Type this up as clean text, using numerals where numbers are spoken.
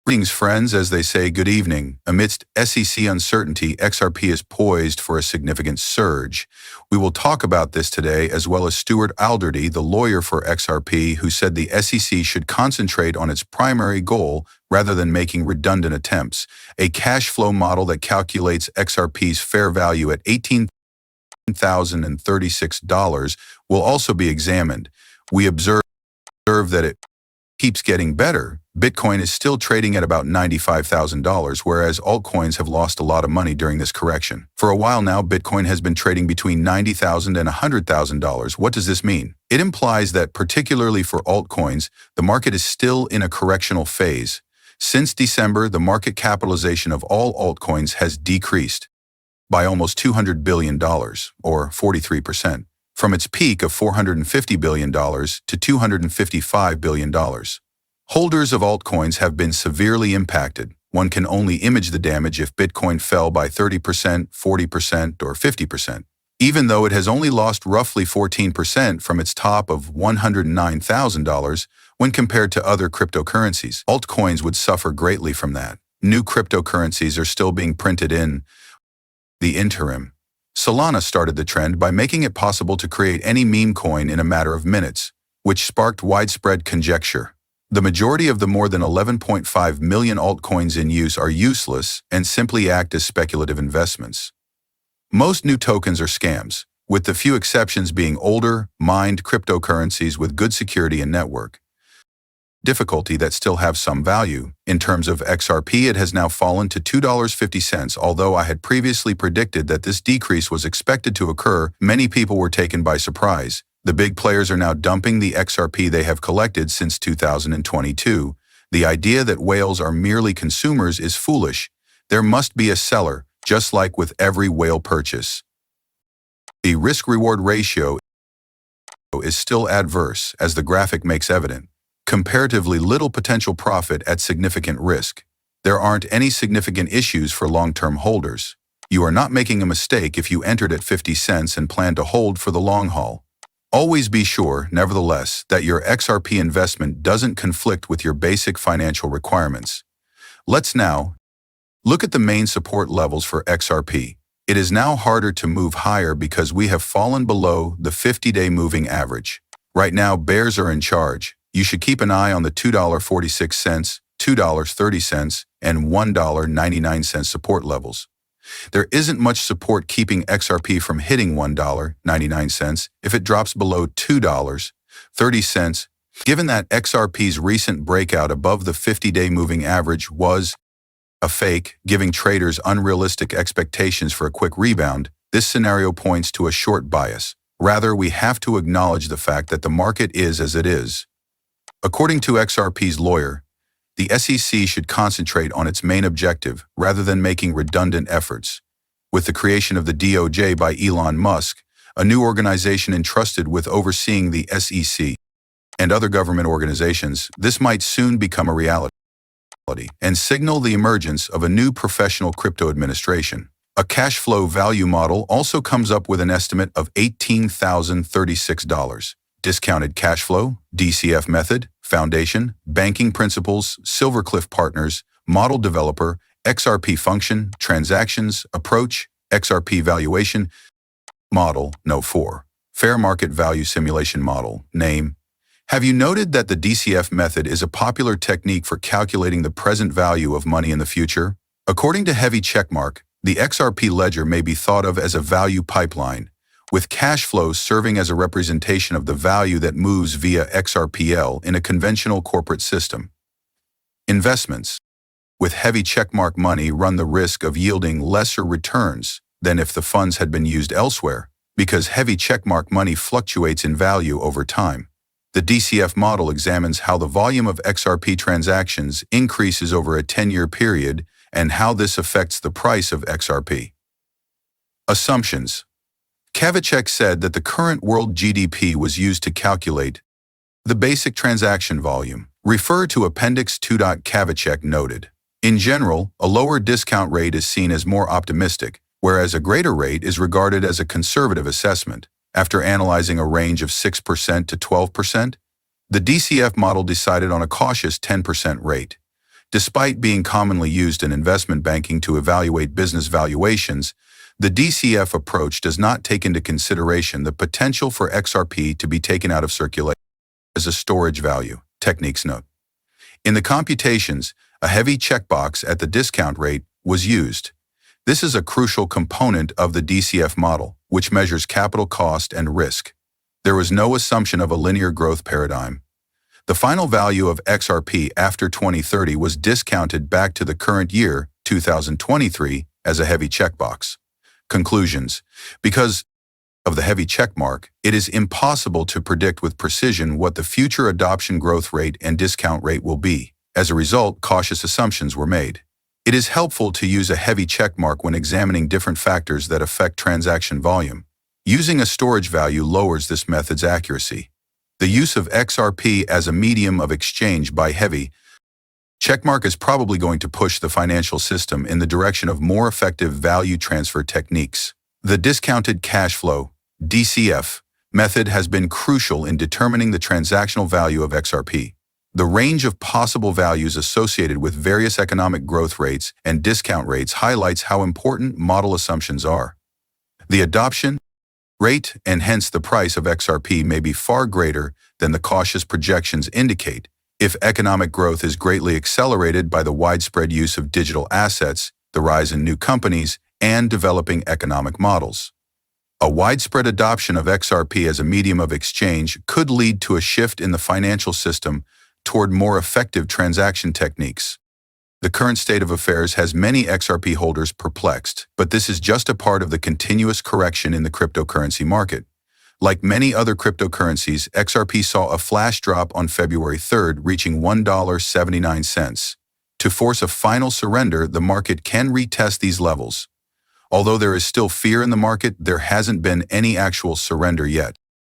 Greetings, friends. As they say, good evening. Amidst SEC uncertainty, XRP is poised for a significant surge. We will talk about this today, as well as Stuart Alderdy, the lawyer for XRP, who said the SEC should concentrate on its primary goal rather than making redundant attempts. A cash flow model that calculates XRP's fair value at $18,036 will also be examined. We observe that it keeps getting better. Bitcoin is still trading at about $95,000, whereas altcoins have lost a lot of money during this correction. For a while now, Bitcoin has been trading between $90,000 and $100,000. What does this mean? It implies that, particularly for altcoins, the market is still in a correctional phase. Since December, the market capitalization of all altcoins has decreased by almost $200 billion, or 43%, from its peak of $450 billion to $255 billion. Holders of altcoins have been severely impacted. One can only imagine the damage if Bitcoin fell by 30%, 40%, or 50%. Even though it has only lost roughly 14% from its top of $109,000 when compared to other cryptocurrencies, altcoins would suffer greatly from that. New cryptocurrencies are still being printed in the interim. Solana started the trend by making it possible to create any meme coin in a matter of minutes, which sparked widespread conjecture. The majority of the more than 11.5 million altcoins in use are useless and simply act as speculative investments. Most new tokens are scams, with the few exceptions being older, mined cryptocurrencies with good security and network difficulty that still have some value. In terms of XRP, it has now fallen to $2.50. Although I had previously predicted that this decrease was expected to occur, many people were taken by surprise. The big players are now dumping the XRP they have collected since 2022. The idea that whales are merely consumers is foolish. There must be a seller, just like with every whale purchase. The risk-reward ratio is still adverse, as the graphic makes evident. Comparatively little potential profit at significant risk. There aren't any significant issues for long-term holders. You are not making a mistake if you entered at 50 cents and plan to hold for the long haul. Always be sure, nevertheless, that your XRP investment doesn't conflict with your basic financial requirements. Let's now look at the main support levels for XRP. It is now harder to move higher because we have fallen below the 50-day moving average. Right now, bears are in charge. You should keep an eye on the $2.46, $2.30, and $1.99 support levels. There isn't much support keeping XRP from hitting $1.99 if it drops below $2.30. Given that XRP's recent breakout above the 50-day moving average was a fake, giving traders unrealistic expectations for a quick rebound, this scenario points to a short bias. Rather, we have to acknowledge the fact that the market is as it is. According to XRP's lawyer, the SEC should concentrate on its main objective rather than making redundant efforts. With the creation of the DOJ by Elon Musk, a new organization entrusted with overseeing the SEC and other government organizations, this might soon become a reality and signal the emergence of a new professional crypto administration. A cash flow value model also comes up with an estimate of $18,036. Discounted cash flow, DCF method, foundation, banking principles, Silvercliff Partners, model developer, XRP function, transactions, approach, XRP valuation, model, no 4. Fair market value simulation model, name. Have you noted that the DCF method is a popular technique for calculating the present value of money in the future? According to Heavy Checkmark, the XRP ledger may be thought of as a value pipeline, with cash flows serving as a representation of the value that moves via XRPL in a conventional corporate system. Investments with Heavy Checkmark money run the risk of yielding lesser returns than if the funds had been used elsewhere, because Heavy Checkmark money fluctuates in value over time. The DCF model examines how the volume of XRP transactions increases over a 10-year period and how this affects the price of XRP. Assumptions. Kavicek said that the current world GDP was used to calculate the basic transaction volume. Refer to Appendix 2. Kavicek noted. In general, a lower discount rate is seen as more optimistic, whereas a greater rate is regarded as a conservative assessment. After analyzing a range of 6% to 12%, the DCF model decided on a cautious 10% rate. Despite being commonly used in investment banking to evaluate business valuations, the DCF approach does not take into consideration the potential for XRP to be taken out of circulation as a storage value. Techniques note. In the computations, a heavy checkbox at the discount rate was used. This is a crucial component of the DCF model, which measures capital cost and risk. There was no assumption of a linear growth paradigm. The final value of XRP after 2030 was discounted back to the current year, 2023, as a heavy checkbox. Conclusions. Because of the heavy checkmark, it is impossible to predict with precision what the future adoption growth rate and discount rate will be. As a result, cautious assumptions were made. It is helpful to use a heavy checkmark when examining different factors that affect transaction volume. Using a storage value lowers this method's accuracy. The use of XRP as a medium of exchange by heavy checkmark is probably going to push the financial system in the direction of more effective value transfer techniques. The discounted cash flow, DCF, method has been crucial in determining the transactional value of XRP. The range of possible values associated with various economic growth rates and discount rates highlights how important model assumptions are. The adoption rate and hence the price of XRP may be far greater than the cautious projections indicate if economic growth is greatly accelerated by the widespread use of digital assets, the rise in new companies, and developing economic models. A widespread adoption of XRP as a medium of exchange could lead to a shift in the financial system toward more effective transaction techniques. The current state of affairs has many XRP holders perplexed, but this is just a part of the continuous correction in the cryptocurrency market. Like many other cryptocurrencies, XRP saw a flash drop on February 3rd, reaching $1.79. To force a final surrender, the market can retest these levels. Although there is still fear in the market, there hasn't been any actual surrender yet.